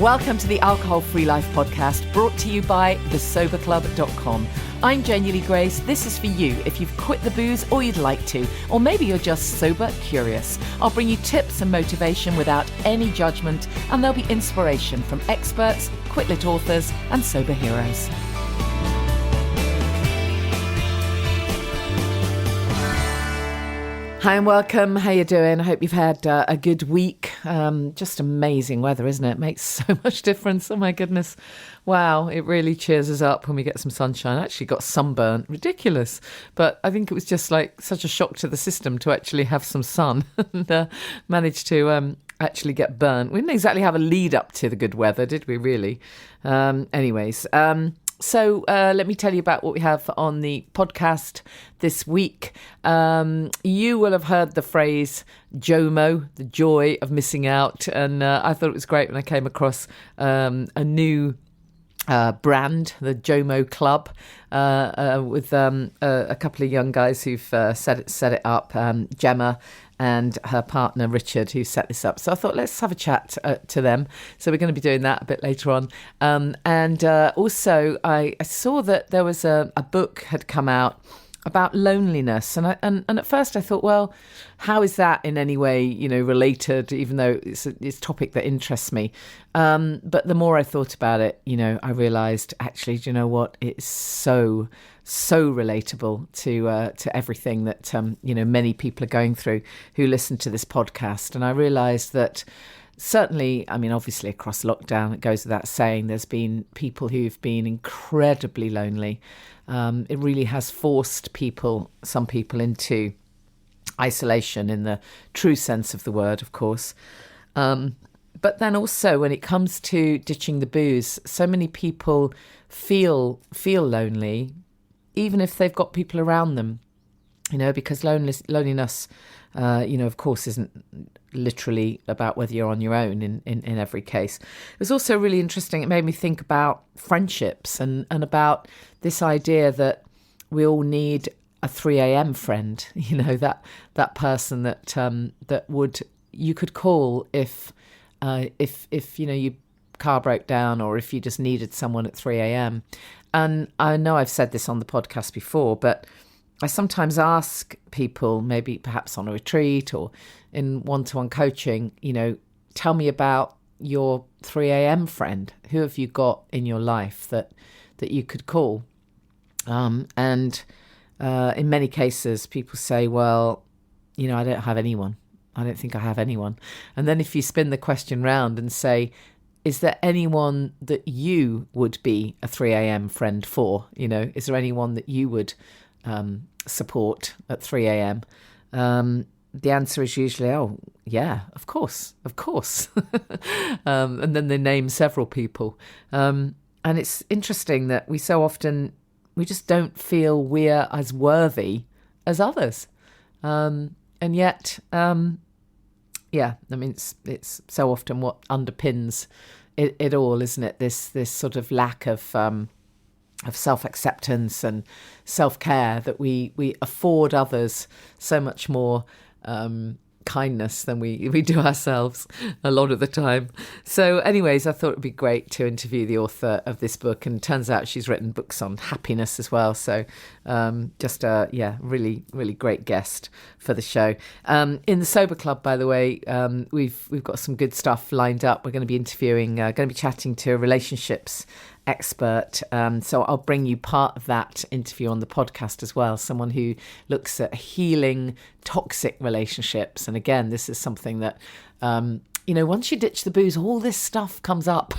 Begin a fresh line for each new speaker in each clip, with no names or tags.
Welcome to the Alcohol Free Life podcast, brought to you by thesoberclub.com. I'm Janey Grace. This is for you if you've quit the booze or you'd like to, or maybe you're just sober curious. I'll bring you tips and motivation without any judgment, and there'll be inspiration from experts, quit-lit authors, and sober heroes. Hi and welcome. How you doing? I hope you've had a good week. Just amazing weather, isn't it? Makes so much difference. Oh my goodness. Wow, it really cheers us up when we get some sunshine. I actually got sunburnt. Ridiculous. But I think it was just like such a shock to the system to actually have some sun and manage to actually get burnt. We didn't exactly have a lead up to the good weather, did we really? So let me tell you about what we have on the podcast this week. You will have heard the phrase JOMO, the joy of missing out. And I thought it was great when I came across a new brand, the JOMO Club, with a couple of young guys who've set it up, Gemma and her partner Richard, who set this up. So I thought, let's have a chat to them. So we're going to be doing that a bit later on. And also, I saw that there was a book had come out about loneliness. And at first I thought, well, how is that in any way, related, even though it's a topic that interests me. But the more I thought about it, I realised, actually, do you know what? It's so relatable to everything that, many people are going through who listen to this podcast. And I realised that certainly, obviously across lockdown, it goes without saying, there's been people who've been incredibly lonely. It really has forced some people into isolation in the true sense of the word, of course. But then also when it comes to ditching the booze, so many people feel lonely, even if they've got people around them, because loneliness, of course, isn't literally about whether you're on your own in every case. It was also really interesting. It made me think about friendships and about this idea that we all need a 3 a.m. friend, that person that you could call if your car broke down, or if you just needed someone at 3 a.m. And I know I've said this on the podcast before, but I sometimes ask people, maybe perhaps on a retreat or in one-to-one coaching, tell me about your 3 a.m. friend. Who have you got in your life that you could call? And in many cases, people say, well, I don't have anyone. I don't think I have anyone. And then if you spin the question round and say, is there anyone that you would be a 3 a.m. friend for? Is there anyone that you would support at 3 a.m.? The answer is usually, oh, yeah, of course. And then they name several people. And it's interesting that we so often, we just don't feel we're as worthy as others. And yet, it's so often what underpins it all, isn't it? This sort of lack of self-acceptance and self-care that we afford others so much more kindness than we do ourselves a lot of the time. So anyways, I thought it'd be great to interview the author of this book, and turns out she's written books on happiness as well. So just a really, really great guest for the show. In the Sober Club, by the way, we've got some good stuff lined up. We're going to be chatting to a relationships expert. So I'll bring you part of that interview on the podcast as well. Someone who looks at healing toxic relationships. And again, this is something that, once you ditch the booze, all this stuff comes up.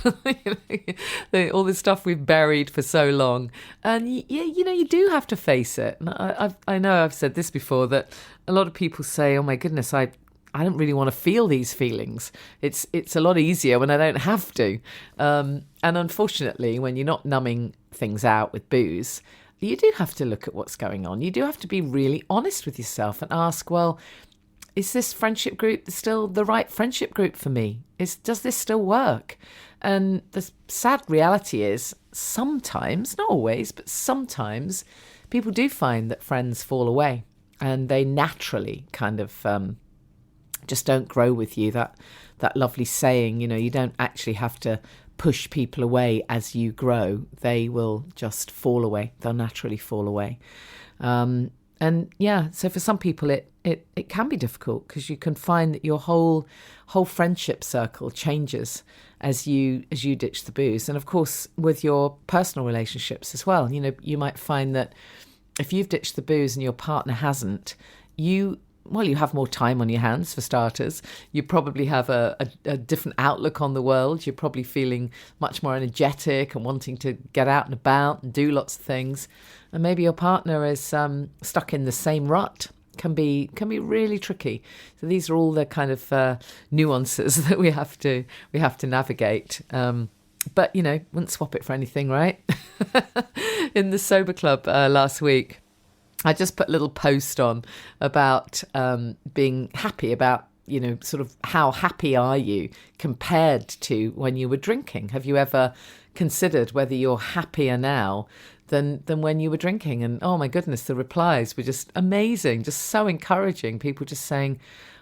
All this stuff we've buried for so long. And you do have to face it. And I know I've said this before, that a lot of people say, oh my goodness, I don't really want to feel these feelings. It's a lot easier when I don't have to. And unfortunately, when you're not numbing things out with booze, you do have to look at what's going on. You do have to be really honest with yourself and ask, well, is this friendship group still the right friendship group for me? Does this still work? And the sad reality is sometimes, not always, but sometimes people do find that friends fall away and they naturally kind of just don't grow with you. That lovely saying, you don't actually have to push people away as you grow. They will just fall away. They'll naturally fall away. So for some people it can be difficult, because you can find that your whole friendship circle changes as you ditch the booze. And of course, with your personal relationships as well, you might find that if you've ditched the booze and your partner hasn't, you have more time on your hands, for starters. You probably have a different outlook on the world. You're probably feeling much more energetic and wanting to get out and about and do lots of things. And maybe your partner is stuck in the same rut. Can be really tricky. So these are all the kind of nuances that we have to navigate. But wouldn't swap it for anything, right? In the Sober Club last week, I just put a little post on about being happy, about, sort of how happy are you compared to when you were drinking? Have you ever considered whether you're happier now than when you were drinking? And oh my goodness, the replies were just amazing, just so encouraging. People just saying,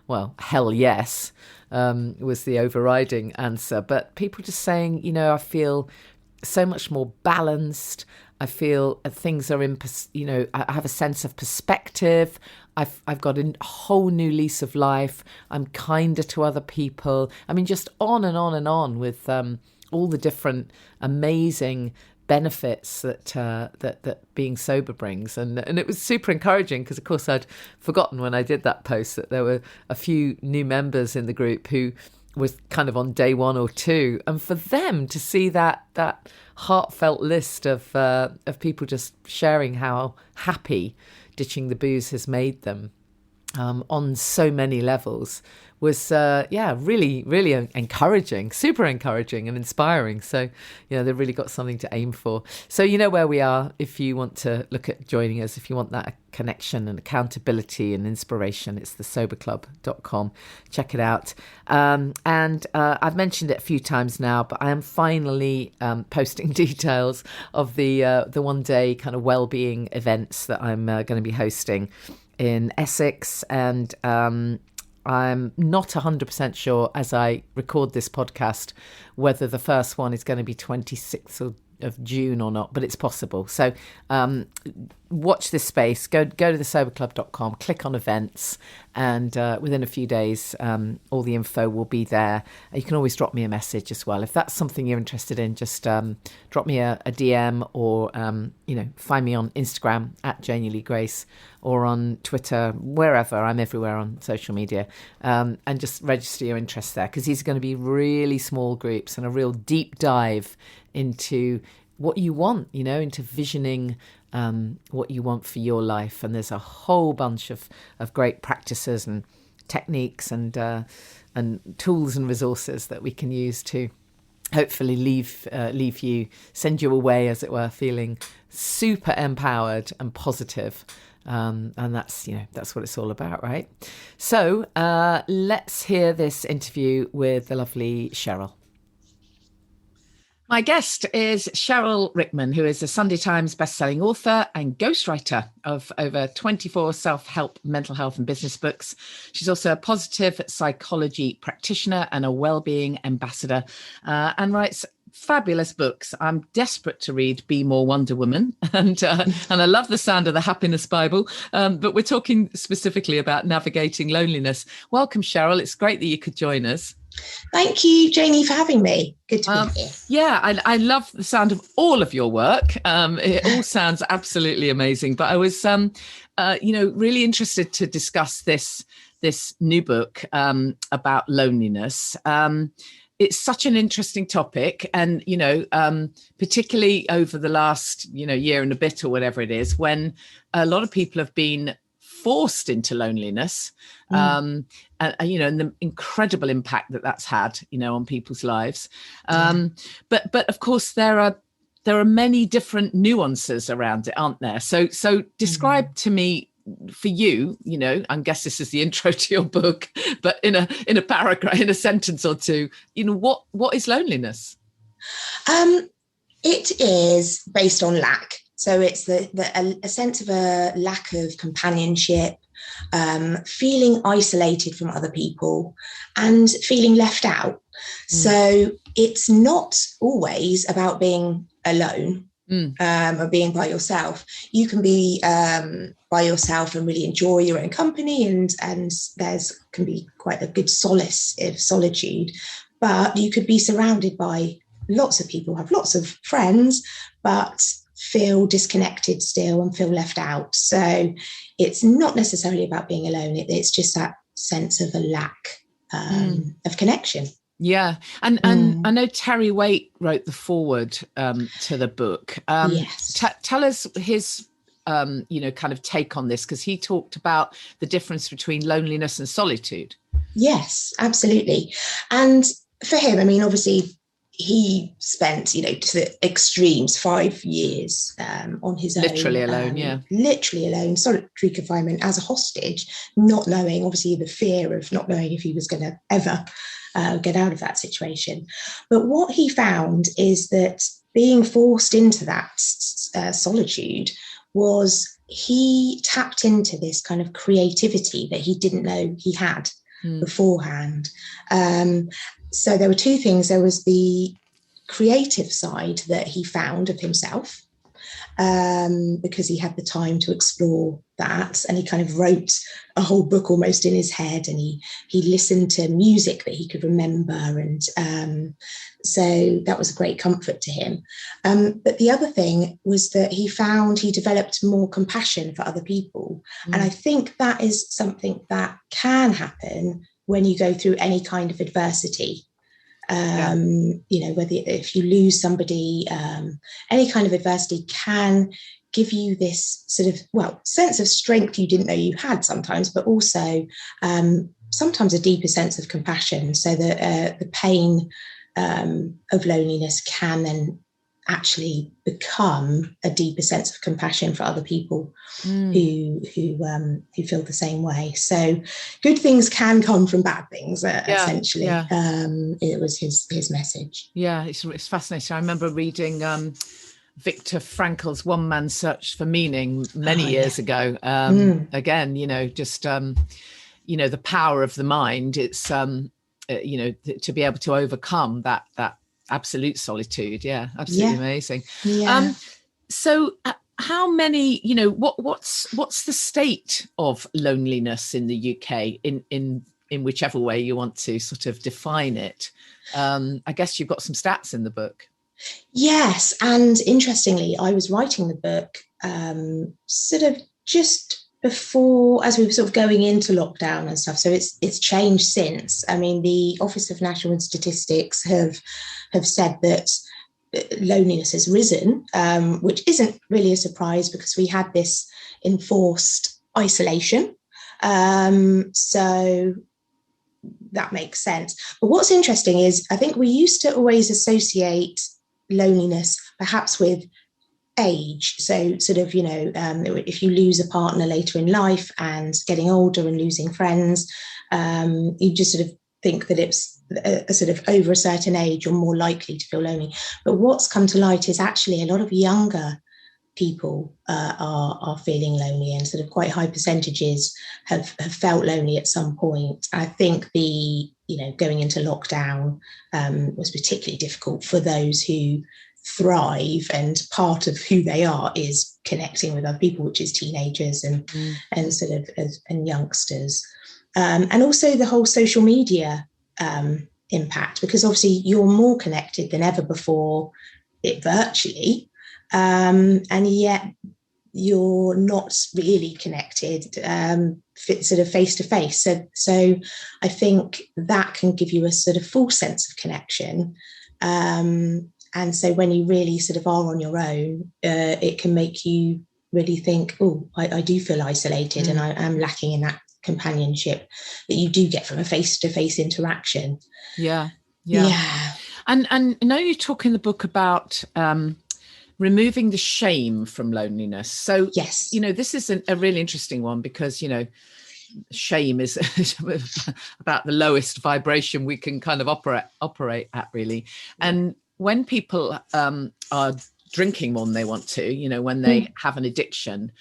well, hell yes, was the overriding answer. But people just saying, I feel so much more balanced. I feel things are I have a sense of perspective. I've got a whole new lease of life. I'm kinder to other people. I mean, just on and on and on with all the different amazing benefits that being sober brings. And it was super encouraging, because of course I'd forgotten when I did that post that there were a few new members in the group who was kind of on day 1 or 2, and for them to see that heartfelt list of people just sharing how happy ditching the booze has made them on so many levels was really, really encouraging, super encouraging and inspiring. So they've really got something to aim for. So where we are if you want to look at joining us, if you want that connection and accountability and inspiration. It's thesoberclub.com. Check it out. And I've mentioned it a few times now, but I am finally posting details of the one-day kind of well-being events that I'm going to be hosting in Essex. And I'm not 100% sure, as I record this podcast, whether the first one is going to be 26th of June or not, but it's possible. So watch this space. Go to thesoberclub.com, click on events, and within a few days, all the info will be there. You can always drop me a message as well. If that's something you're interested in, just drop me a DM, or find me on Instagram at Janey Lee Grace, or on Twitter, wherever. I'm everywhere on social media, and just register your interest there, because these are going to be really small groups and a real deep dive into what you want, into visioning what you want for your life. And there's a whole bunch of great practices and techniques and tools and resources that we can use to hopefully send you away, as it were, feeling super empowered and positive. And that's what it's all about, right? So let's hear this interview with the lovely Cheryl. My guest is Cheryl Rickman, who is a Sunday Times bestselling author and ghostwriter of over 24 self-help, mental health and business books. She's also a positive psychology practitioner and a well-being ambassador, and writes fabulous books. I'm desperate to read Be More Wonder Woman, and I love the sound of the Happiness Bible, but we're talking specifically about navigating loneliness. Welcome, Cheryl. It's great that you could join us.
Thank you, Janey, for having me. Good to be here.
Yeah, I love the sound of all of your work. It all sounds absolutely amazing. But I was, really interested to discuss this new book about loneliness. It's such an interesting topic, and particularly over the last year and a bit or whatever it is, when a lot of people have been forced into loneliness, and the incredible impact that that's had, on people's lives. But of course there are many different nuances around it, aren't there? So describe to me, for you, I guess this is the intro to your book, but in a paragraph, in a sentence or two, what is loneliness?
It is based on lack. So it's a sense of a lack of companionship, feeling isolated from other people, and feeling left out. So it's not always about being alone. Or being by yourself. You can be by yourself and really enjoy your own company, and there's can be quite a good solace of solitude. But you could be surrounded by lots of people, have lots of friends, but feel disconnected still and feel left out. So it's not necessarily about being alone. It's just that sense of a lack of connection.
Yeah. And I know Terry Waite wrote the foreword to the book.
Yes.
Tell us his, kind of take on this, because he talked about the difference between loneliness and solitude.
Yes, absolutely. And for him, I mean, obviously, he spent, to the extremes, 5 years on his own.
Literally alone,
Literally alone, solitary confinement as a hostage, not knowing, obviously, the fear of not knowing if he was going to ever get out of that situation. But what he found is that being forced into that solitude was he tapped into this kind of creativity that he didn't know he had beforehand. So there were two things. There was the creative side that he found of himself, because he had the time to explore that, and he kind of wrote a whole book almost in his head, and he listened to music that he could remember, and so that was a great comfort to him. But the other thing was that he developed more compassion for other people, and I think that is something that can happen when you go through any kind of adversity. Whether if you lose somebody, any kind of adversity can give you this sort of, sense of strength you didn't know you had sometimes, but also sometimes a deeper sense of compassion, so that the pain of loneliness can then actually become a deeper sense of compassion for other people who feel the same way. So good things can come from bad things, essentially.
Yeah.
It was his message.
Yeah, it's fascinating. I remember reading Viktor Frankl's One Man's Search for Meaning many years ago. Again, just the power of the mind. It's to be able to overcome that absolute solitude. Yeah, absolutely amazing.
Yeah.
So how many, what's the state of loneliness in the UK in whichever way you want to sort of define it? I guess you've got some stats in the book.
Yes, and interestingly, I was writing the book sort of just before, as we were sort of going into lockdown and stuff. So it's changed since. I mean, the Office of National Statistics have said that loneliness has risen, which isn't really a surprise because we had this enforced isolation. So that makes sense. But what's interesting is I think we used to always associate loneliness perhaps with age. So sort of, if you lose a partner later in life and getting older and losing friends, you just sort of think that it's a sort of over a certain age you're more likely to feel lonely. But what's come to light is actually a lot of younger people are feeling lonely, and sort of quite high percentages have felt lonely at some point. I think going into lockdown was particularly difficult for those who thrive, and part of who they are is connecting with other people, which is teenagers and sort of and youngsters, and also the whole social media impact, because obviously you're more connected than ever before, virtually, and yet you're not really connected sort of face to face. So I think that can give you a sort of full sense of connection. And so when you really sort of are on your own, it can make you really think, I do feel isolated and I am lacking in that companionship that you do get from a face-to-face interaction.
Yeah. And now you talk in the book about removing the shame from loneliness. So,
yes,
this is a really interesting one because, shame is about the lowest vibration we can kind of operate at, really. And when people are drinking more than they want to, when they have an addiction,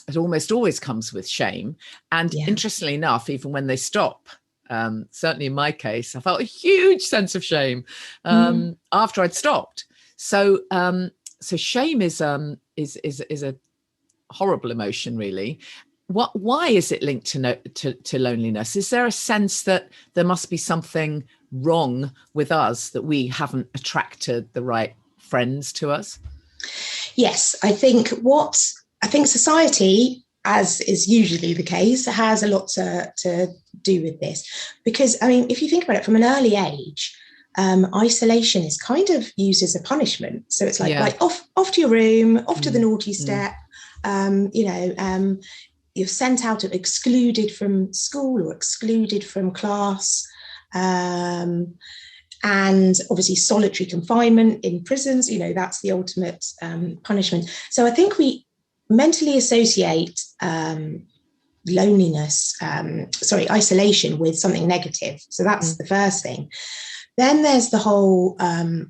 it almost always comes with shame. And
Yeah.
interestingly enough, even when they stop, certainly in my case, I felt a huge sense of shame after I'd stopped. So shame is a horrible emotion, really. Why is it linked to loneliness? Is there a sense that there must be something wrong with us, that we haven't attracted the right friends to us?
Yes, I think society, as is usually the case, has a lot to do with this. Because, I mean, if you think about it from an early age, isolation is kind of used as a punishment. So it's like, right, off to your room, off to the naughty step. You're sent out, excluded from school or excluded from class. And obviously solitary confinement in prisons, that's the ultimate punishment. So I think we mentally associate isolation with something negative. So that's the first thing. Then there's the whole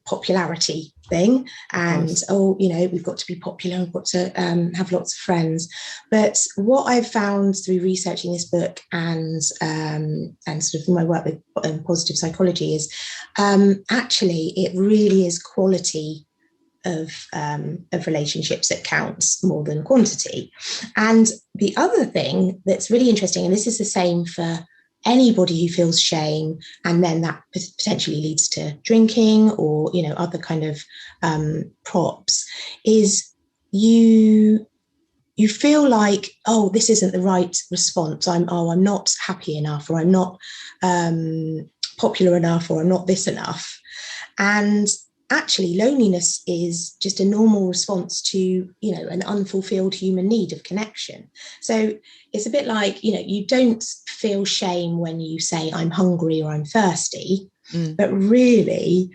popularity thing, and we've got to be popular, we've got to have lots of friends. But what I've found through researching this book and sort of my work with positive psychology is actually it really is quality of relationships that counts more than quantity. And the other thing that's really interesting, and this is the same for anybody who feels shame, and then that potentially leads to drinking or other kind of props, is you feel like, oh, this isn't the right response. I'm not happy enough, or I'm not popular enough, or I'm not this enough. And actually, loneliness is just a normal response to, an unfulfilled human need of connection. So it's a bit like, you don't feel shame when you say I'm hungry or I'm thirsty, but really,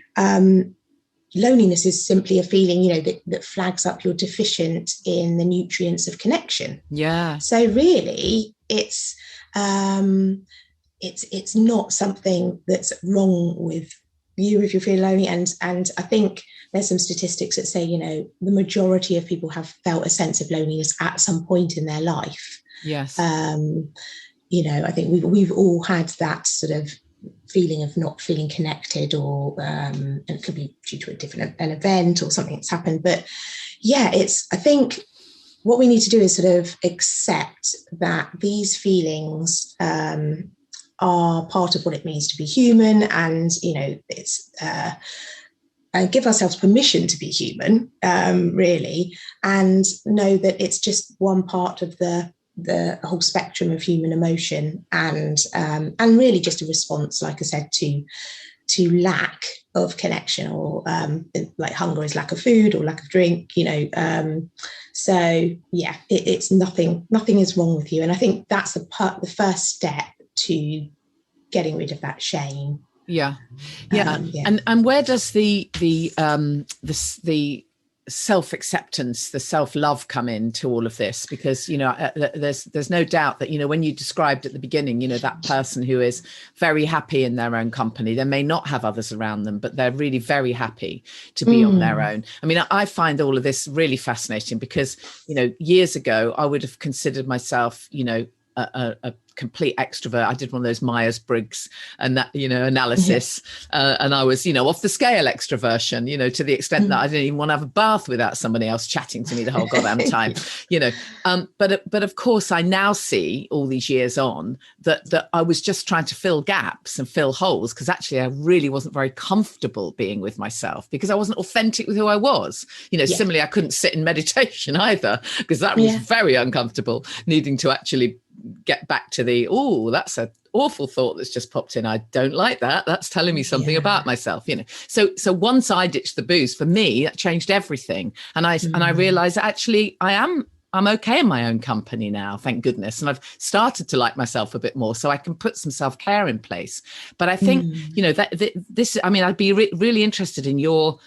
loneliness is simply a feeling, that flags up you're deficient in the nutrients of connection.
Yeah.
So really, it's not something that's wrong with you if you feel lonely. And I think there's some statistics that say, the majority of people have felt a sense of loneliness at some point in their life.
Yes.
I think we've all had that sort of feeling of not feeling connected, or and it could be due to an event or something that's happened. But yeah, I think what we need to do is sort of accept that these feelings are part of what it means to be human, and it's give ourselves permission to be human, really, and know that it's just one part of the whole spectrum of human emotion, and really just a response, like I said, to lack of connection, or like hunger is lack of food or lack of drink, so yeah, it's nothing is wrong with you. And I think that's the first step to getting rid of that shame.
Yeah. And where does the self-acceptance, the self-love come into all of this? Because there's no doubt that when you described at the beginning, that person who is very happy in their own company, they may not have others around them, but they're really very happy to be on their own. I mean, I find all of this really fascinating because years ago I would have considered myself a complete extrovert. I did one of those Myers-Briggs and that, analysis. And I was, off the scale extroversion, to the extent that I didn't even want to have a bath without somebody else chatting to me the whole goddamn time, But of course, I now see all these years on that I was just trying to fill gaps and fill holes, because actually I really wasn't very comfortable being with myself because I wasn't authentic with who I was. Similarly, I couldn't sit in meditation either, because that was very uncomfortable, needing to actually get back to that's an awful thought that's just popped in. I don't like that. That's telling me something about myself, So once I ditched the booze, for me, that changed everything. And I realized that actually I'm okay in my own company now, thank goodness. And I've started to like myself a bit more, so I can put some self-care in place. But I think, I'd be really interested in your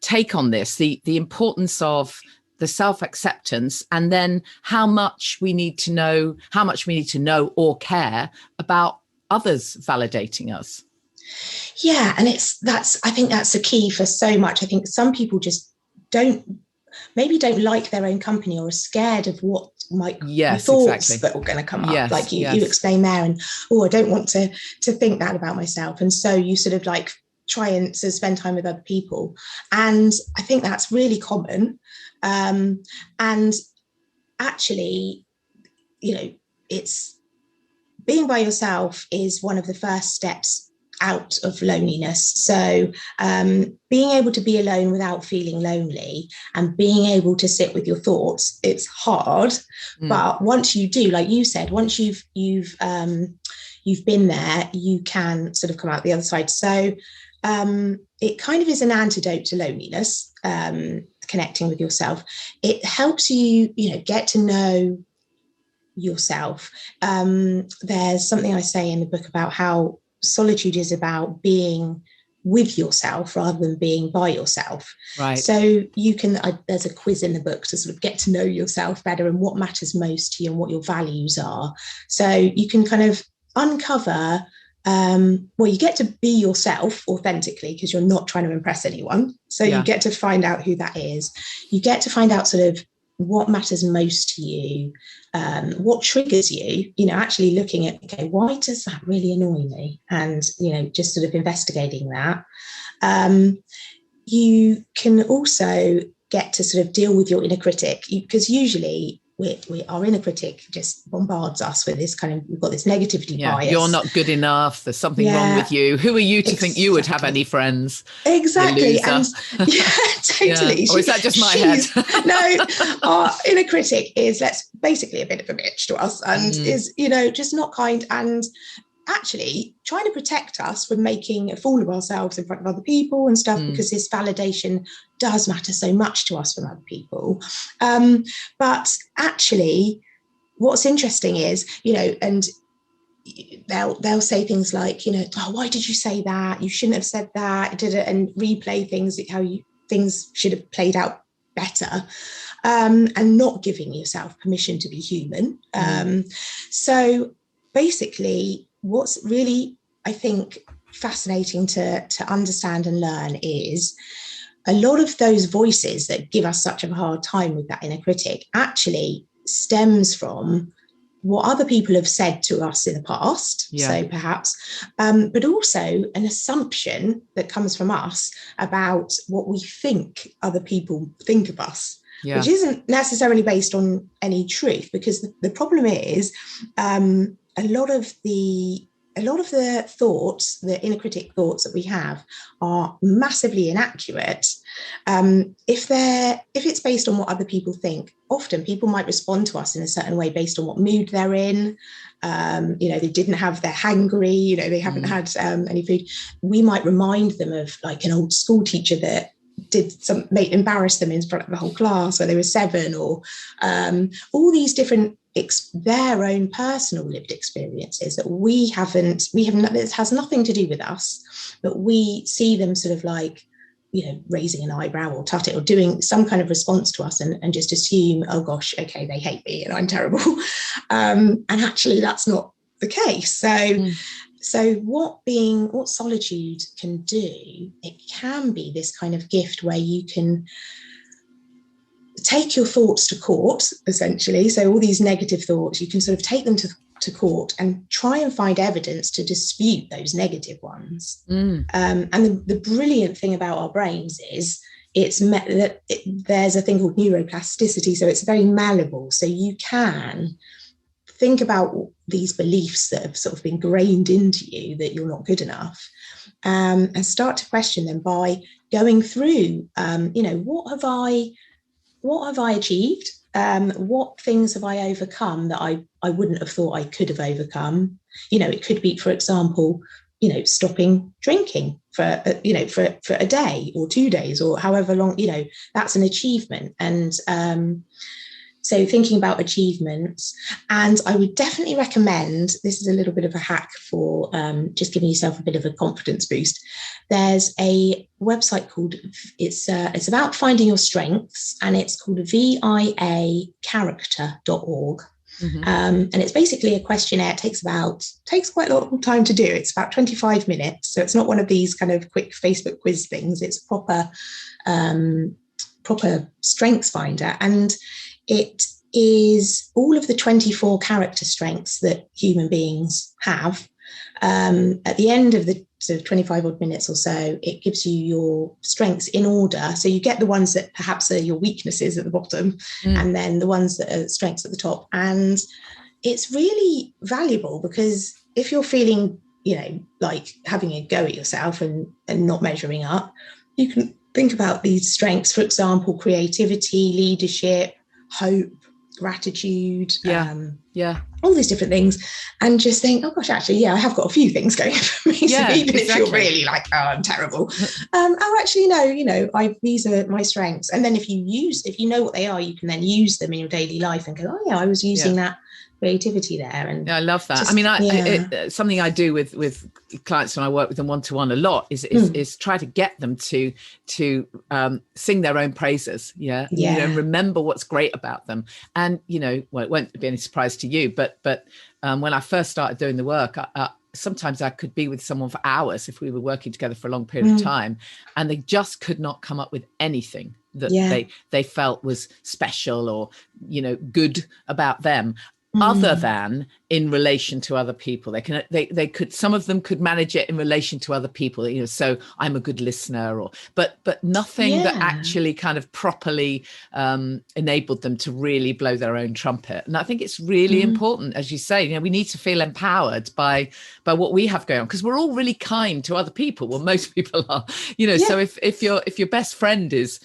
take on this, the importance of the self-acceptance, and then how much we need to know or care about others validating us.
Yeah, and I think that's the key for so much. I think some people just don't like their own company, or are scared of what your thoughts
exactly.
that were going to come up,
Yes,
like you
yes.
explained there, and I don't want to think that about myself, and so you sort of like try and sort of spend time with other people, and I think that's really common. And actually, you know, it's being by yourself is one of the first steps out of loneliness. So being able to be alone without feeling lonely and being able to sit with your thoughts, it's hard. But once you do, like you said, once you've been there, you can sort of come out the other side. So it kind of is an antidote to loneliness, connecting with yourself. It helps you, get to know yourself. There's something I say in the book about how solitude is about being with yourself rather than being by yourself.
Right.
So you can, there's a quiz in the book to sort of get to know yourself better and what matters most to you and what your values are. So you can kind of uncover, you get to be yourself authentically because you're not trying to impress anyone. So you get to find out who that is. You get to find out sort of what matters most to you, what triggers you, actually looking at, okay, why does that really annoy me? And, just sort of investigating that. You can also get to sort of deal with your inner critic, because usually our inner critic just bombards us with this kind of, we've got this negativity bias.
You're not good enough. There's something wrong with you. Who are you to think you would have any friends?
Exactly. And totally.
Or is that just my head?
No, our inner critic is basically a bit of a bitch to us and is, just not kind and actually trying to protect us from making a fool of ourselves in front of other people and stuff, because this validation does matter so much to us from other people. But actually, what's interesting is, and they'll say things like, oh, why did you say that? You shouldn't have said that. And replay things, how things should have played out better, and not giving yourself permission to be human. So basically, what's really, I think, fascinating to understand and learn is a lot of those voices that give us such a hard time with that inner critic actually stems from what other people have said to us in the past, so perhaps, but also an assumption that comes from us about what we think other people think of us, which isn't necessarily based on any truth, because the problem is a lot of the thoughts, the inner critic thoughts that we have, are massively inaccurate. If it's based on what other people think, often people might respond to us in a certain way based on what mood they're in. They didn't have, they're hangry, they haven't had any food. We might remind them of like an old school teacher that embarrassed them in front of the whole class when they were 7, or all these different their own personal lived experiences that we haven't, it has nothing to do with us, but we see them sort of like, raising an eyebrow or tut it or doing some kind of response to us and just assume, oh gosh, okay, they hate me and I'm terrible. And actually that's not the case. So what solitude can do, it can be this kind of gift where you can take your thoughts to court, essentially. So all these negative thoughts, you can sort of take them to court and try and find evidence to dispute those negative ones. And the brilliant thing about our brains is there's a thing called neuroplasticity. So it's very malleable. So you can think about these beliefs that have sort of been grained into you that you're not good enough, and start to question them by going through, what have I achieved? What things have I overcome that I wouldn't have thought I could have overcome? It could be, for example, stopping drinking for a day or 2 days or however long, that's an achievement. And so thinking about achievements, and I would definitely recommend, this is a little bit of a hack for just giving yourself a bit of a confidence boost. There's a website called, it's about finding your strengths, and it's called viacharacter.org. And it's basically a questionnaire. It takes quite a lot of time to do. It's about 25 minutes. So it's not one of these kind of quick Facebook quiz things. It's proper strengths finder. And it is all of the 24 character strengths that human beings have. At the end of the sort of 25 odd minutes or so, it gives you your strengths in order. So you get the ones that perhaps are your weaknesses at the bottom, and then the ones that are strengths at the top. And it's really valuable because if you're feeling, like having a go at yourself and not measuring up, you can think about these strengths, for example, creativity, leadership, hope, gratitude, all these different things, and just think, oh gosh, actually, I have got a few things going for me. So even if you're really like, oh, I'm terrible, actually, no, these are my strengths. And then if you know what they are, you can then use them in your daily life and go, oh yeah, I was using that creativity there. And
I love that. It's something I do with clients when I work with them one-to-one a lot is try to get them to sing their own praises. Remember what's great about them. And it won't be any surprise to you, but when I first started doing the work, sometimes I could be with someone for hours if we were working together for a long period of time, and they just could not come up with anything that they felt was special or good about them, other than in relation to other people. They could, some of them could manage it in relation to other people, so I'm a good listener, but nothing that actually kind of properly enabled them to really blow their own trumpet. And I think it's really important, as you say, we need to feel empowered by what we have going on, because we're all really kind to other people. Well, most people are, so if your best friend is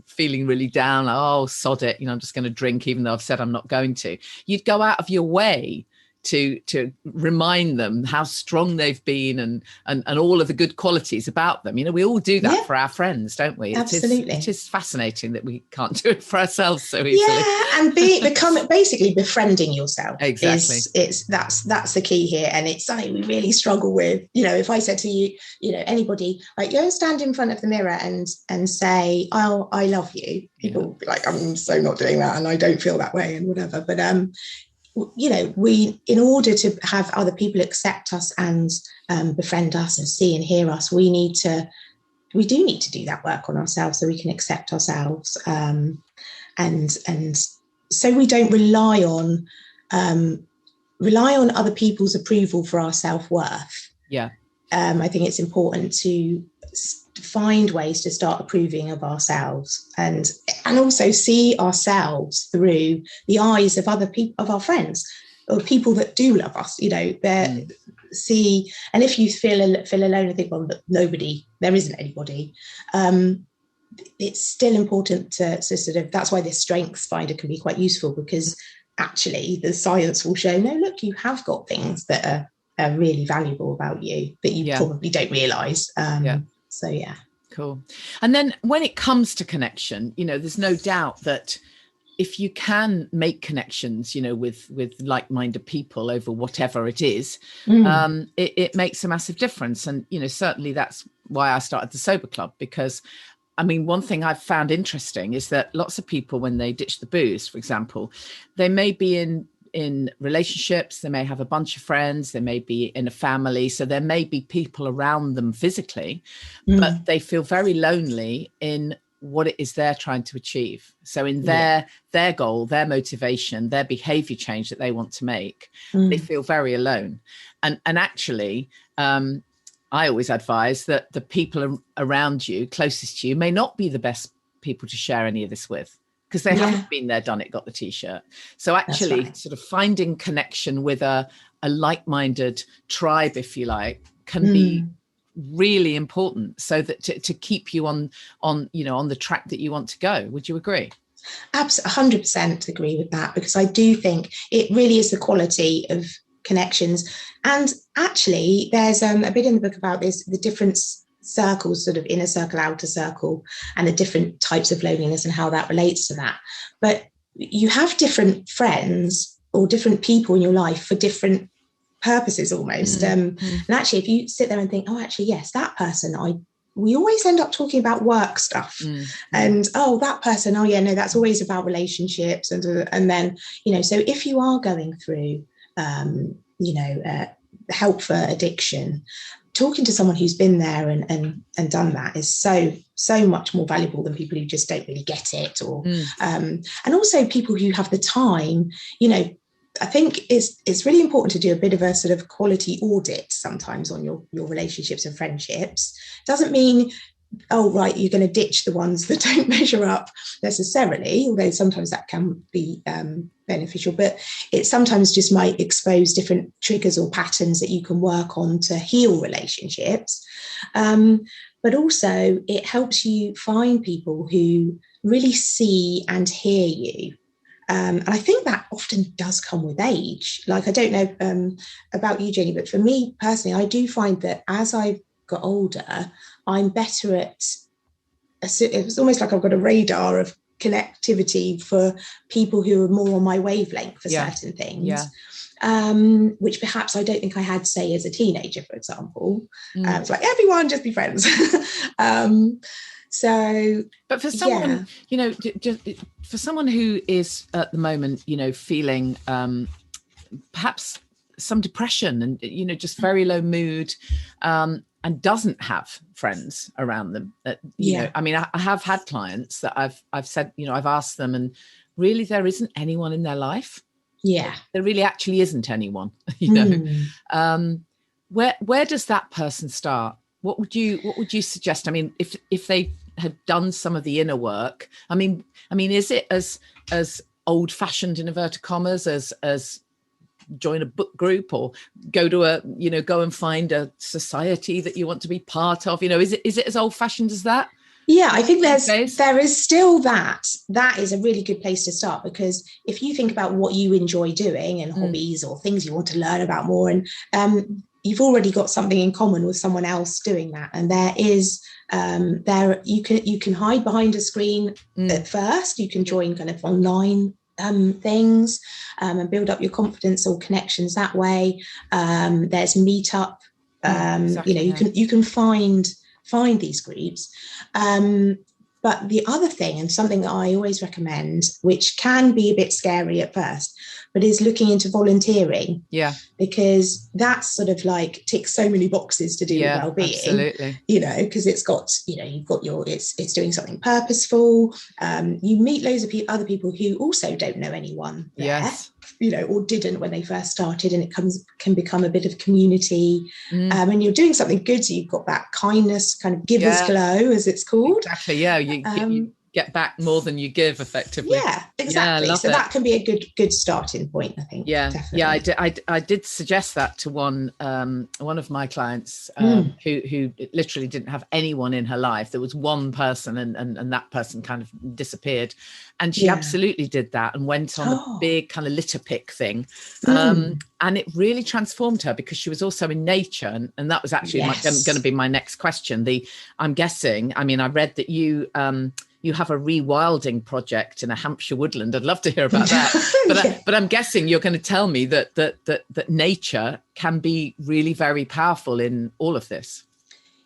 feeling really down, like, oh, sod it, I'm just going to drink even though I've said I'm not going to, you'd go out of your way to remind them how strong they've been and all of the good qualities about them. We all do that for our friends, don't we?
Absolutely.
It is fascinating that we can't do it for ourselves so easily.
And become basically befriending yourself.
Exactly.
That's the key here, and it's something we really struggle with. If I said to you, anybody, like, go and stand in front of the mirror and say, "Oh, I love you," people will be like, "I'm so not doing that, and I don't feel that way," and whatever. But we, in order to have other people accept us and befriend us and see and hear us, we do need to do that work on ourselves so we can accept ourselves, and so we don't rely on other people's approval for our self-worth. I think it's important to find ways to start approving of ourselves and also see ourselves through the eyes of other people, of our friends or people that do love us. See, and if you feel alone and think, well, there isn't anybody, it's still important to sort of, that's why this strengths finder can be quite useful, because actually the science will show, no, look, you have got things that are really valuable about you that you probably don't realize. So
cool. And then when it comes to connection, there's no doubt that if you can make connections, with like-minded people over whatever it is, it makes a massive difference. And certainly that's why I started the Sober Club, because one thing I've found interesting is that lots of people, when they ditch the booze, for example, they may be in relationships, they may have a bunch of friends, they may be in a family, so there may be people around them physically, but they feel very lonely in what it is they're trying to achieve. So in their goal, their motivation, their behavior change that they want to make, they feel very alone. And actually, I always advise that the people around you, closest to you, may not be the best people to share any of this with, because they haven't been there, done it, got the T-shirt. So actually sort of finding connection with a like-minded tribe, if you like, can be really important, so that to keep you on the track that you want to go. Would you agree?
Absolutely, 100% agree with that, because I do think it really is the quality of connections. And actually, there's a bit in the book about this, the different circles, sort of inner circle, outer circle, and the different types of loneliness and how that relates to that. But you have different friends or different people in your life for different purposes almost. And actually, if you sit there and think, oh, actually, yes, that person, we always end up talking about work stuff. And that person, that's always about relationships. And then, so if you are going through, help for addiction, talking to someone who's been there and done that is so much more valuable than people who just don't really get it, or and also people who have the time. I think it's really important to do a bit of a sort of quality audit sometimes on your relationships and friendships. Doesn't mean, oh, right, you're going to ditch the ones that don't measure up necessarily, although sometimes that can be beneficial, but it sometimes just might expose different triggers or patterns that you can work on to heal relationships. But also it helps you find people who really see and hear you. And I think that often does come with age. Like, I don't know about you, Janey, but for me personally, I do find that as I've got older, I'm better at, it's almost like I've got a radar of connectivity for people who are more on my wavelength for certain things, which perhaps I don't think I had, say, as a teenager, for example. It's like, everyone just be friends.
But for someone, just for someone who is at the moment, feeling perhaps some depression and, just very low mood, and doesn't have friends around them. I mean, I have had clients that I've said, I've asked them, and really there isn't anyone in their life.
Yeah.
There really actually isn't anyone, Where does that person start? What would you suggest? I mean, if they had done some of the inner work, I mean, is it as old fashioned, in inverted commas, as join a book group, or go to go and find a society that you want to be part of? Is it as old fashioned as that?
Yeah, I think there is still that is a really good place to start, because if you think about what you enjoy doing and hobbies or things you want to learn about more, and you've already got something in common with someone else doing that, and there is you can hide behind a screen at first. You can join kind of online things and build up your confidence or connections that way. There's Meetup. You can find these groups. But the other thing, and something that I always recommend, which can be a bit scary at first, but is looking into volunteering. Yeah. Because that's sort of like ticks so many boxes to do with well-being. Absolutely. Because it's got, you've got it's doing something purposeful. You meet loads of other people who also don't know anyone there. Yes. Or didn't when they first started, and it can become a bit of community. And you're doing something good, so you've got that kindness, kind of giver's glow, as it's called. Exactly. Yeah, you get back more than you give, effectively. Yeah, exactly. So that can be a good starting point, I think. Yeah, definitely. Yeah,
I did suggest that to one of my clients who literally didn't have anyone in her life. There was one person, and that person kind of disappeared, and she absolutely did that and went on a big kind of litter pick thing, and it really transformed her, because she was also in nature, and that was actually going to be my next question. I'm guessing, I mean, I read that you have a rewilding project in a Hampshire woodland. I'd love to hear about that. But I'm guessing you're going to tell me that nature can be really very powerful in all of this.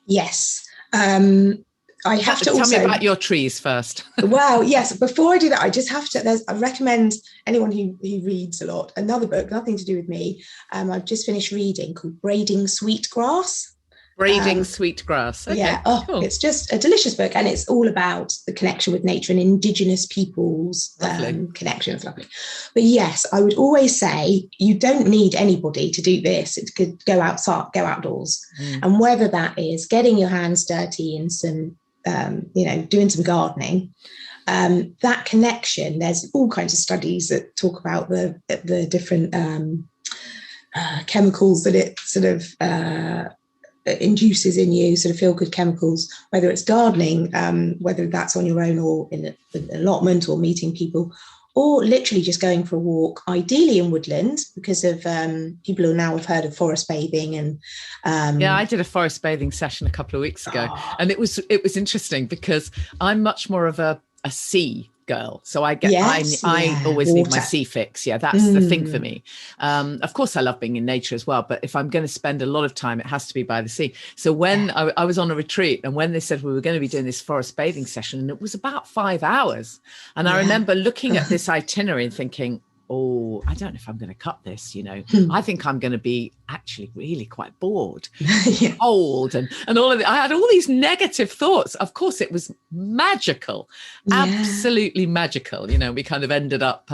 Yes. I have to
tell me about your trees first.
Well, yes. Before I do that, I just have to. I recommend anyone who reads a lot another book, nothing to do with me. I've just finished reading, called Braiding Sweetgrass.
Braiding Sweetgrass. Okay,
yeah.
Cool.
It's just a delicious book, and it's all about the connection with nature and Indigenous peoples' connections. Lovely. But yes, I would always say you don't need anybody to do this. It could go outside, go outdoors, and whether that is getting your hands dirty in some, doing some gardening. That connection. There's all kinds of studies that talk about the different chemicals that it sort of induces in you, sort of feel-good chemicals, whether it's gardening, whether that's on your own or in an allotment, or meeting people, or literally just going for a walk, ideally in woodland, because of people who now have heard of forest bathing. And
I did a forest bathing session a couple of weeks ago, and it was interesting, because I'm much more of a sea girl, so I always
water.
Need my sea fix. That's the thing for me. Of course I love being in nature as well, but if I'm going to spend a lot of time, it has to be by the sea. So when I was on a retreat, and when they said we were going to be doing this forest bathing session, and it was about 5 hours, and I remember looking at this itinerary and thinking, I don't know if I'm going to cut this, I think I'm going to be actually really quite bored,
Yeah.
old, and all of it. I had all these negative thoughts. Of course, it was magical, absolutely magical. We kind of ended up,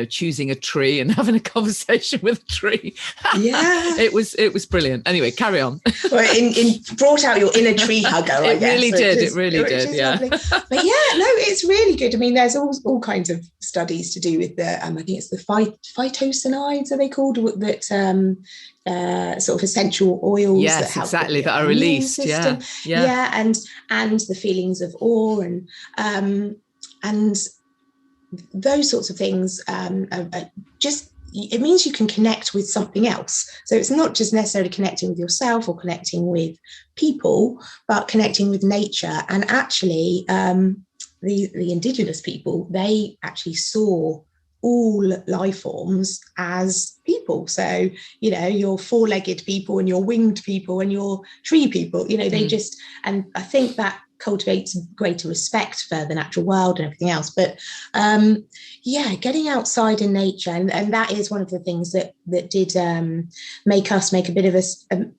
choosing a tree and having a conversation with a tree.
Yeah.
It was brilliant. Anyway, carry on.
Well, it brought out your inner tree hugger, I guess.
It really did. Yeah.
Lovely. But yeah, no, it's really good. I mean, there's all kinds of studies to do with the, I think it's the phytosanides, are they called, that sort of essential oils that help
exactly, that are released.
Yeah, and the feelings of awe and those sorts of things are just, it means you can connect with something else. So it's not just necessarily connecting with yourself or connecting with people, but connecting with nature. And actually, the indigenous people, they actually saw all life forms as people. So, your four-legged people and your winged people and your tree people, they just, and I think that cultivates greater respect for the natural world and everything else. But getting outside in nature, and that is one of the things that did make us make a bit of a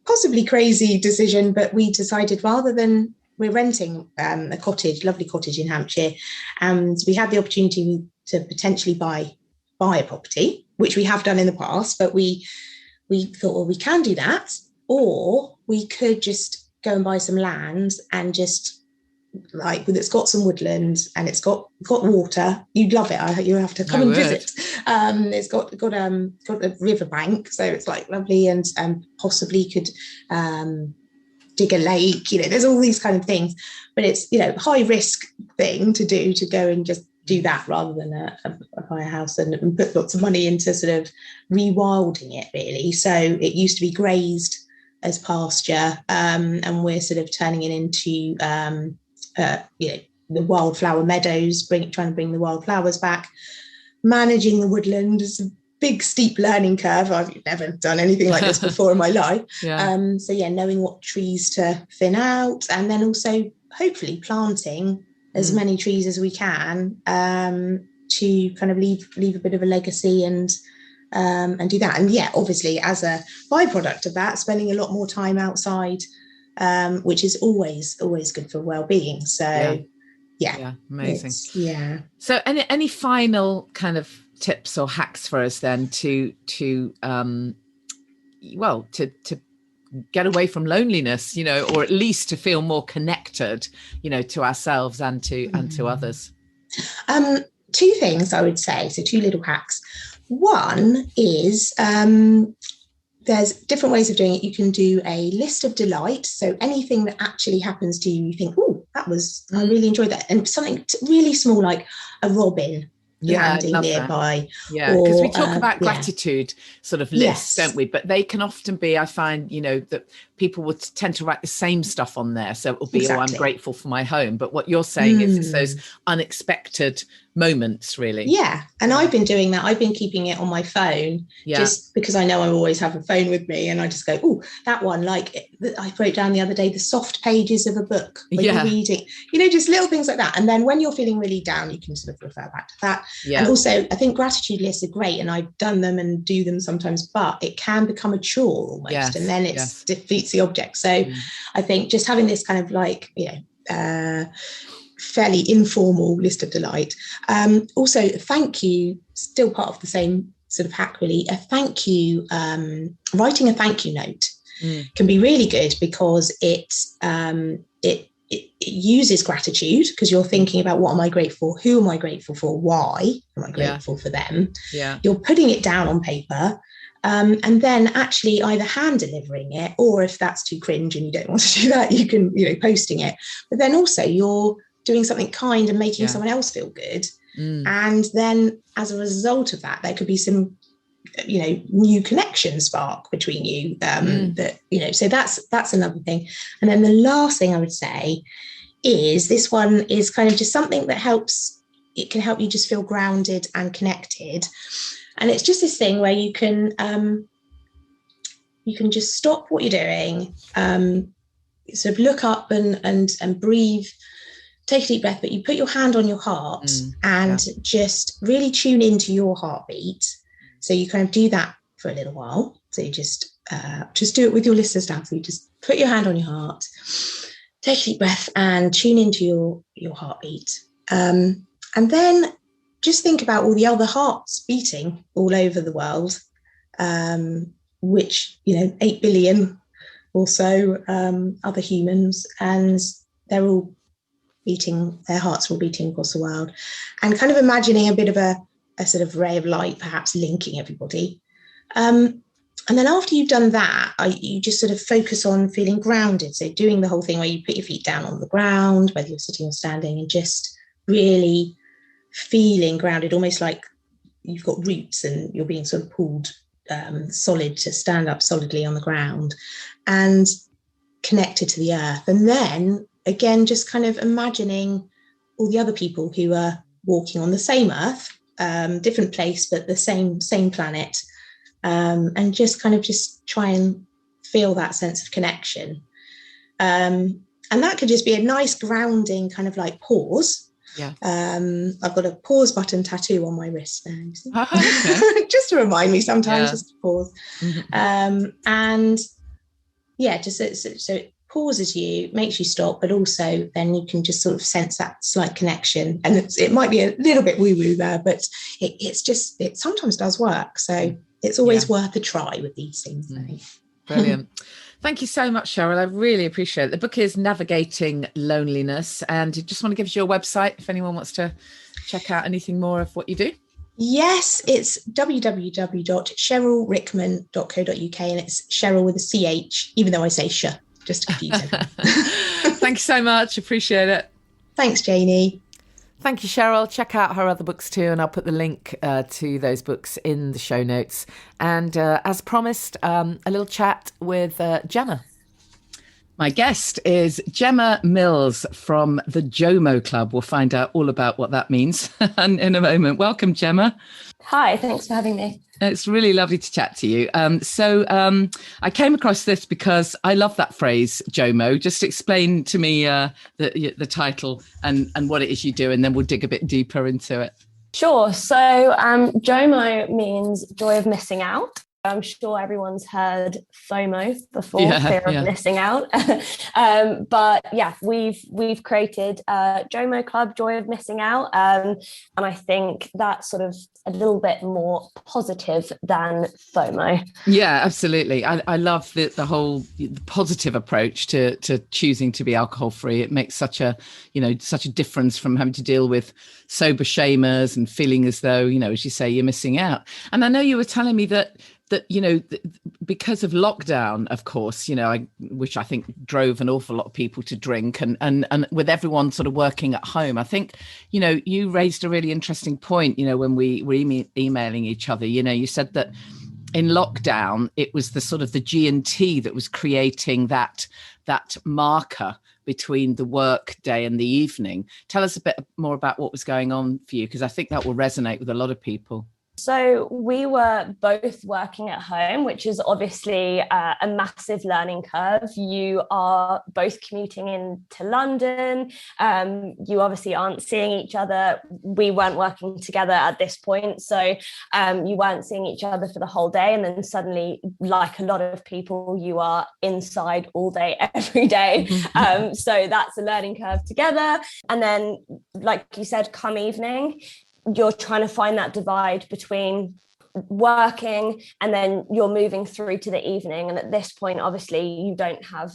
possibly crazy decision. But we decided, rather than, we're renting a lovely cottage in Hampshire, and we had the opportunity to potentially buy a property, which we have done in the past, but we thought, well, we can do that, or we could just go and buy some land and just, like, it's got some woodland and it's got water. You'd love it. You have to come and visit. It's got a river bank, so it's like lovely, and possibly could dig a lake. There's all these kind of things, but it's high risk thing to do, to go and just do that, rather than buy a house and put lots of money into sort of rewilding it, really. So it used to be grazed as pasture, and we're sort of turning it into the wildflower meadows, trying to bring the wildflowers back. Managing the woodland is a big steep learning curve. I've never done anything like this before in my life. Knowing what trees to thin out, and then also hopefully planting as many trees as we can, to kind of leave a bit of a legacy and do that. And obviously, as a byproduct of that, spending a lot more time outside, which is always good for well-being. So
amazing.
So
any final kind of tips or hacks for us then to get away from loneliness, or at least to feel more connected, to ourselves and to others?
Two things I would say. So two little hacks. One is, there's different ways of doing it. You can do a list of delight. So anything that actually happens to you, you think, oh, I really enjoyed that. And something really small, like a robin landing nearby.
Because we talk about gratitude sort of lists, don't we? But they can often be, I find, that people would tend to write the same stuff on there. So it will be, I'm grateful for my home. But what you're saying is it's those unexpected moments, really.
Yeah. And I've been doing that. I've been keeping it on my phone, just because I know I always have a phone with me, and I just go, oh, that one, like I wrote down the other day, the soft pages of a book when you're reading, just little things like that. And then when you're feeling really down, you can sort of refer back to that. And also, I think gratitude lists are great, and I've done them and do them sometimes, but it can become a chore almost, and then it defeats the object. So I think just having this kind of like, fairly informal list of delight. Also, thank you, still part of the same sort of hack, really. A thank you, writing a thank you note can be really good, because it uses gratitude, because you're thinking about, what am I grateful for? Who am I grateful for? Why am I grateful for them? You're putting it down on paper. And then actually either hand delivering it, or if that's too cringe and you don't want to do that, you can, posting it. But then also you're doing something kind and making someone else feel good. And then as a result of that, there could be some, new connection spark between you, so that's another thing. And then the last thing I would say is, this one is kind of just something that it can help you just feel grounded and connected. And it's just this thing where you can just stop what you're doing, sort of look up and breathe, take a deep breath, but you put your hand on your heart and just really tune into your heartbeat. So you kind of do that for a little while. So you just just do it with your listeners down. So you just put your hand on your heart, take a deep breath and tune into your heartbeat. And then just think about all the other hearts beating all over the world, which, 8 billion or so other humans, and they're all beating, their hearts are all beating across the world. And kind of imagining a bit of a sort of ray of light, perhaps linking everybody. And then after you've done that, you just sort of focus on feeling grounded. So doing the whole thing where you put your feet down on the ground, whether you're sitting or standing, and just really feeling grounded, almost like you've got roots and you're being sort of pulled solid to stand up solidly on the ground and connected to the earth. And then again, just kind of imagining all the other people who are walking on the same earth, different place, but the same planet. And just try and feel that sense of connection. And that could just be a nice grounding kind of like pause.
Yeah.
I've got a pause button tattoo on my wrist now.
Okay.
Just to remind me sometimes, just to pause.
Mm-hmm.
And yeah, just so it pauses you, makes you stop, but also then you can just sort of sense that slight connection. And it might be a little bit woo-woo there, but it sometimes does work. So it's always worth a try with these things.
Brilliant. Thank you so much, Cheryl. I really appreciate it. The book is Navigating Loneliness, and I just want to give you your website if anyone wants to check out anything more of what you do.
Yes, it's www.cherylrickman.co.uk, and it's Cheryl with a CH, even though I say sh, just to confuse everyone.
Thank you so much. Appreciate it.
Thanks, Janey.
Thank you, Cheryl. Check out her other books too, and I'll put the link to those books in the show notes. And as promised, a little chat with Gemma. My guest is Gemma Mills from the JOMO Club. We'll find out all about what that means in a moment. Welcome, Gemma.
Hi, thanks for having me.
It's really lovely to chat to you. I came across this because I love that phrase, JOMO. Just explain to me the title and what it is you do, and then we'll dig a bit deeper into it.
Sure. So JOMO means joy of missing out. I'm sure everyone's heard FOMO before, fear of missing out. But yeah, we've created JOMO Club, Joy of Missing Out. And I think that's sort of a little bit more positive than FOMO.
Yeah, absolutely. I love the whole positive approach to choosing to be alcohol free. It makes such a difference from having to deal with sober shamers and feeling as though, as you say, you're missing out. And I know you were telling me that because of lockdown, of course, which I think drove an awful lot of people to drink, and with everyone sort of working at home, I think, you raised a really interesting point, when we were emailing each other. You said that in lockdown, it was the sort of the G&T that was creating that marker between the work day and the evening. Tell us a bit more about what was going on for you, because I think that will resonate with a lot of people.
So we were both working at home, which is obviously a massive learning curve. You are both commuting into London. You obviously aren't seeing each other. We weren't working together at this point. So you weren't seeing each other for the whole day. And then suddenly, like a lot of people, you are inside all day, every day. So that's a learning curve together. And then, like you said, come evening, you're trying to find that divide between working and then you're moving through to the evening. And at this point, obviously, you don't have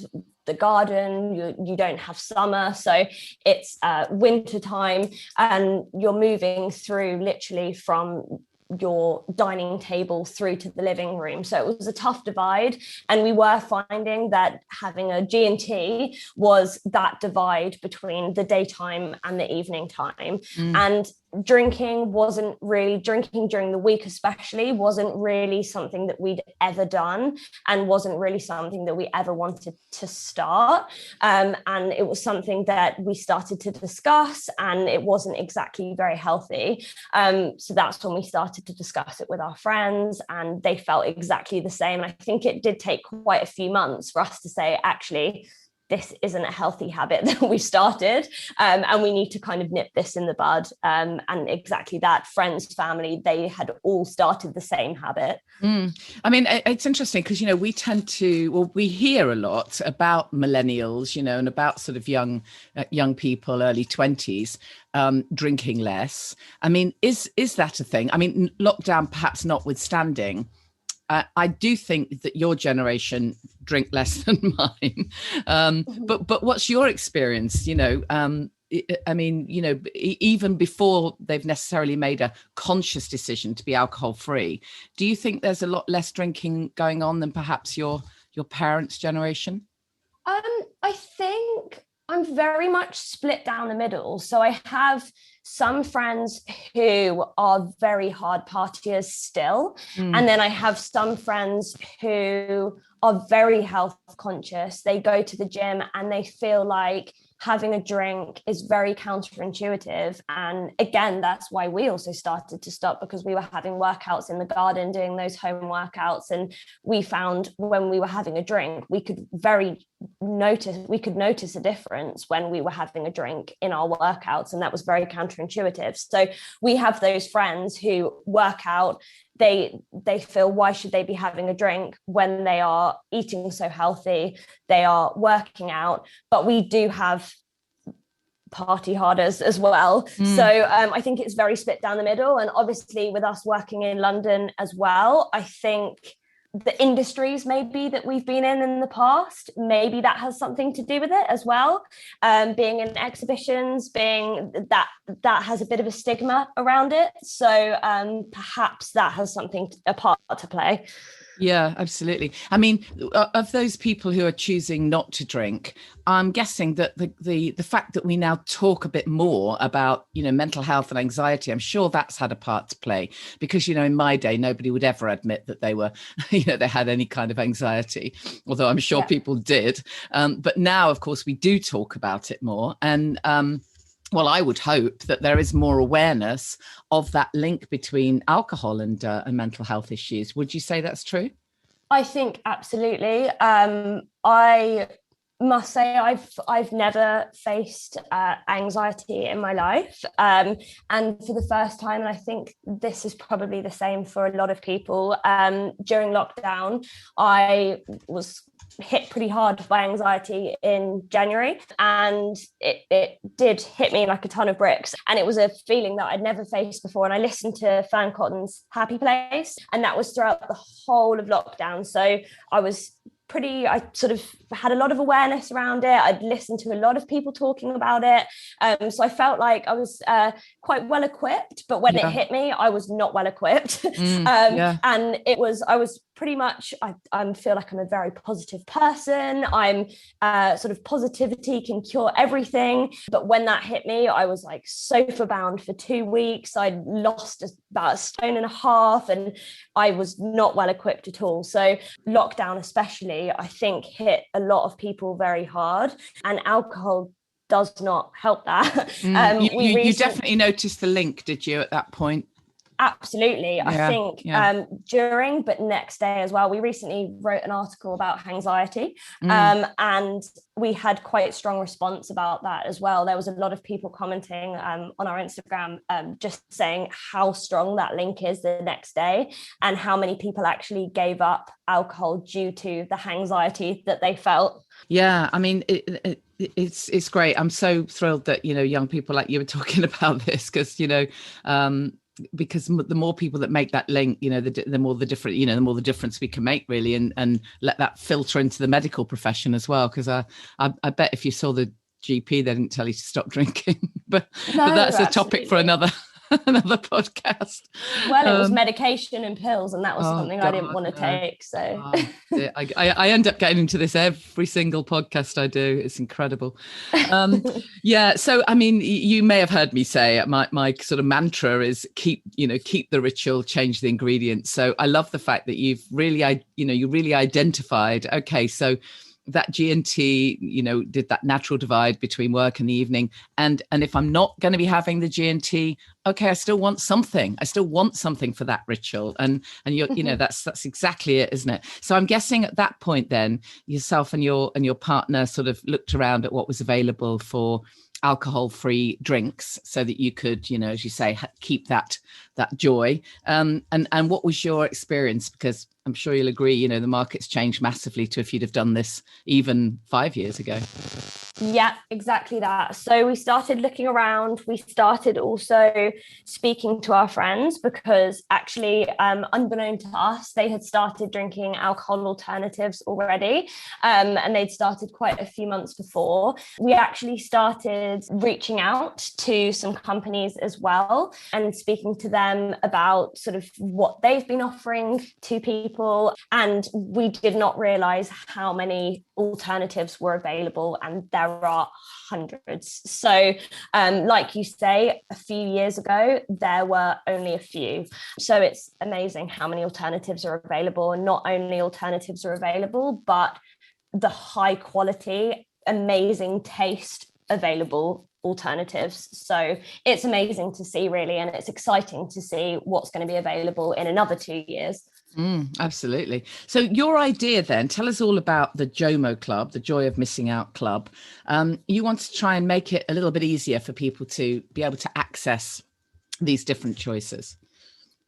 the garden, you don't have summer. So it's winter time and you're moving through literally from your dining table through to the living room. So it was a tough divide. And we were finding that having a G&T was that divide between the daytime and the evening time. And drinking during the week especially wasn't really something that we'd ever done and wasn't really something that we ever wanted to start. And it was something that we started to discuss and it wasn't exactly very healthy. So that's when we started to discuss it with our friends and they felt exactly the same. And I think it did take quite a few months for us to say, actually, this isn't a healthy habit that we started, and we need to kind of nip this in the bud. And exactly that, friends, family, they had all started the same habit.
I mean, it's interesting because, we tend to, we hear a lot about millennials, and about sort of young people, early 20s, drinking less. I mean, is that a thing? I mean, lockdown perhaps notwithstanding, I do think that your generation drink less than mine. But what's your experience? I mean, even before they've necessarily made a conscious decision to be alcohol free, do you think there's a lot less drinking going on than perhaps your parents' generation?
I think I'm very much split down the middle. So I have some friends who are very hard partiers still. And then I have some friends who are very health conscious. They go to the gym and they feel like having a drink is very counterintuitive. And again, that's why we also started to stop, because we were having workouts in the garden, doing those home workouts. And we found when we were having a drink, we could notice a difference when we were having a drink in our workouts. And that was very counterintuitive. So we have those friends who work out, they feel, why should they be having a drink when they are eating so healthy, they are working out? But we do have party harders as well. So I think it's very split down the middle. And obviously with us working in London as well, I think the industries maybe that we've been in the past, maybe that has something to do with it as well. Being in exhibitions, being that has a bit of a stigma around it. So perhaps that has a part to play.
Yeah, absolutely. I mean, of those people who are choosing not to drink, I'm guessing that the fact that we now talk a bit more about, mental health and anxiety, I'm sure that's had a part to play, because, in my day, nobody would ever admit that they were, they had any kind of anxiety, although I'm sure people did. But now, of course, we do talk about it more. And well, I would hope that there is more awareness of that link between alcohol and mental health issues. Would you say that's true?
I think absolutely. I must say I've never faced anxiety in my life, and for the first time, and I think this is probably the same for a lot of people, during lockdown, I was hit pretty hard by anxiety in January, and it did hit me like a ton of bricks, and it was a feeling that I'd never faced before. And I listened to Fern Cotton's Happy Place, and that was throughout the whole of lockdown. So I sort of had a lot of awareness around it. I'd listened to a lot of people talking about it. So I felt like I was quite well equipped, but when it hit me, I was not well equipped. And I was pretty much, I feel like I'm a very positive person. I'm sort of positivity can cure everything. But when that hit me, I was like sofa bound for 2 weeks. I'd lost about 1.5 stones, and I was not well equipped at all. So lockdown especially, I think, hit a lot of people very hard, and alcohol does not help that.
You definitely noticed the link, did you, at that point?
Absolutely. I think during, but next day as well. We recently wrote an article about anxiety, and we had quite strong response about that as well. There was a lot of people commenting on our Instagram, just saying how strong that link is the next day, and how many people actually gave up alcohol due to the anxiety that they felt. Yeah,
I mean, it's great. I'm so thrilled that, young people like you were talking about this, because, because the more people that make that link, the more the different, the more the difference we can make, really, and let that filter into the medical profession as well. Because I bet if you saw the GP, they didn't tell you to stop drinking, but that's a topic for another podcast.
Well, it was medication and pills, and that was something I didn't want to take. So
I end up getting into this every single podcast I do. It's incredible. So I mean, you may have heard me say my sort of mantra is keep the ritual, change the ingredients. So I love the fact that you've really, you really identified, okay, so that G&T, did that natural divide between work and the evening. And if I'm not going to be having the G&T, okay, I still want something. I still want something for that ritual. And that's exactly it, isn't it? So I'm guessing at that point then yourself and your partner sort of looked around at what was available for alcohol-free drinks so that you could, as you say, keep that joy. And what was your experience? Because I'm sure you'll agree, the market's changed massively to if you'd have done this even 5 years ago.
Yeah, exactly that. So we started looking around. We started also speaking to our friends because actually, unbeknown to us, they had started drinking alcohol alternatives already. And they'd started quite a few months before. We actually started reaching out to some companies as well and speaking to them about sort of what they've been offering to people. And we did not realize how many alternatives were available, and there are hundreds. So like you say, a few years ago there were only a few. So it's amazing how many alternatives are available, and not only alternatives are available, but the high quality, amazing taste available alternatives. So it's amazing to see, really, and it's exciting to see what's going to be available in another 2 years.
Absolutely. So your idea then, tell us all about the JOMO Club, the Joy of Missing Out Club. You want to try and make it a little bit easier for people to be able to access these different choices.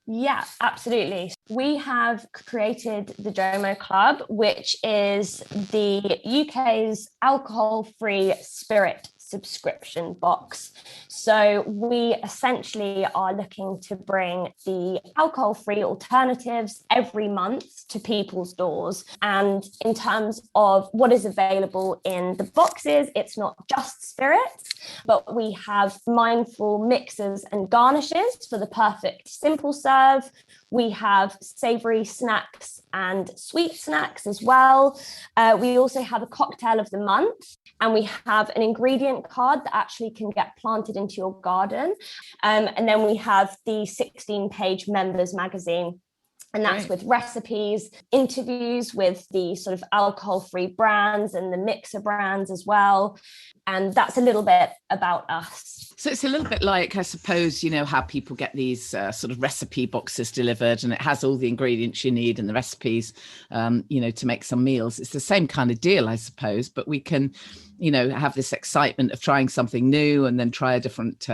Yeah, absolutely. We have created the JOMO Club, which is the UK's alcohol-free spirit subscription box. So we essentially are looking to bring the alcohol-free alternatives every month to people's doors. And in terms of what is available in the boxes, it's not just spirits, but we have mindful mixes and garnishes for the perfect simple serve. We have savoury snacks and sweet snacks as well. We also have a cocktail of the month, and we have an ingredient card that actually can get planted into your garden. And then we have the 16-page members magazine. And that's with recipes, interviews with the sort of alcohol-free brands and the mixer brands as well. And that's a little bit about us.
So it's a little bit like, I suppose, how people get these sort of recipe boxes delivered, and it has all the ingredients you need and the recipes, to make some meals. It's the same kind of deal, I suppose, but we can, have this excitement of trying something new and then try a different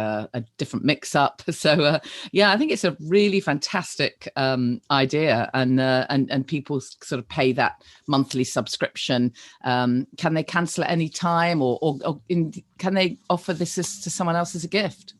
mix up. So, I think it's a really fantastic idea, and people sort of pay that monthly subscription. Can they cancel at any time, or can they offer this to someone else as a gift?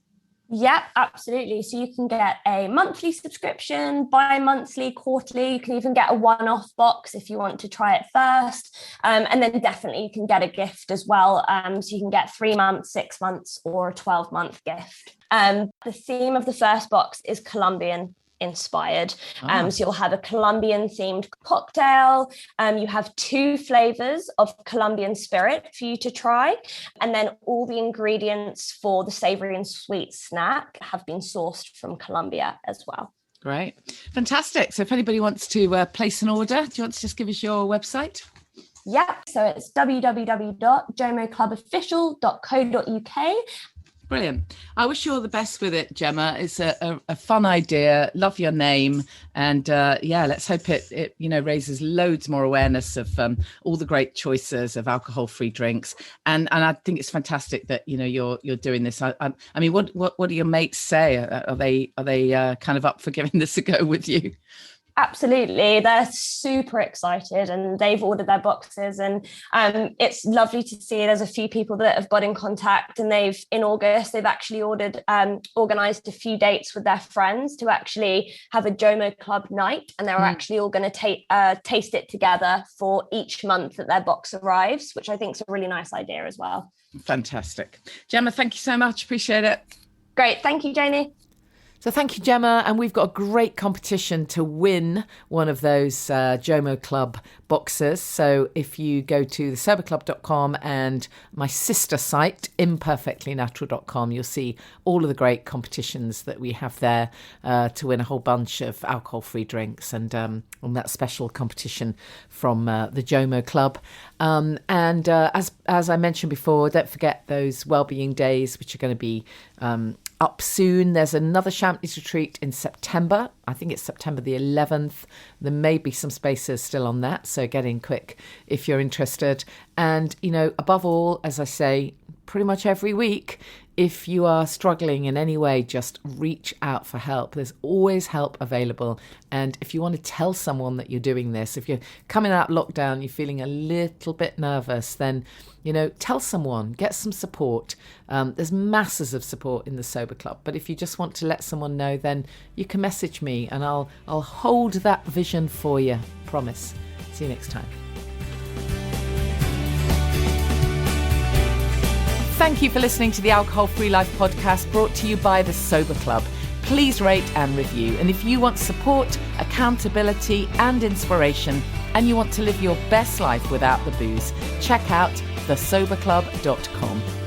Yeah, absolutely. So you can get a monthly subscription, bi-monthly, quarterly. You can even get a one-off box if you want to try it first. And then definitely you can get a gift as well. So you can get 3 months, 6 months, or a 12-month gift. The theme of the first box is Colombian inspired. So you'll have a Colombian themed cocktail. You have 2 flavors of Colombian spirit for you to try. And then all the ingredients for the savory and sweet snack have been sourced from Colombia as well.
Great. Fantastic. So if anybody wants to place an order, do you want to just give us your website?
Yeah, so it's www.jomoclubofficial.co.uk.
Brilliant. I wish you all the best with it, Gemma. It's a fun idea. Love your name. And let's hope it raises loads more awareness of all the great choices of alcohol-free drinks. And I think it's fantastic that, you're doing this. I mean, what do your mates say? Are they kind of up for giving this a go with you?
Absolutely. They're super excited, and they've ordered their boxes, and it's lovely to see there's a few people that have got in contact, and in August they've actually organized a few dates with their friends to actually have a JOMO Club night, and they're actually all going to taste it together for each month that their box arrives, which I think is a really nice idea as well.
Fantastic. Gemma, thank you so much. Appreciate it.
Great. Thank you, Janey.
So thank you, Gemma. And we've got a great competition to win one of those JOMO Club boxes. So if you go to thesoberclub.com and my sister site, imperfectlynatural.com, you'll see all of the great competitions that we have there to win a whole bunch of alcohol-free drinks and on that special competition from the JOMO Club. As I mentioned before, don't forget those wellbeing days, which are going to be up soon. There's another Champneys retreat in September. I think it's September the 11th. There may be some spaces still on that, so get in quick if you're interested. And, above all, as I say, pretty much every week, if you are struggling in any way, just reach out for help. There's always help available. And if you want to tell someone that you're doing this, if you're coming out lockdown, you're feeling a little bit nervous, then, tell someone, get some support. There's masses of support in the Sober Club. But if you just want to let someone know, then you can message me and I'll hold that vision for you. Promise. See you next time. Thank you for listening to the Alcohol Free Life podcast, brought to you by the Sober Club. Please rate and review. And if you want support, accountability and inspiration, and you want to live your best life without the booze, check out thesoberclub.com.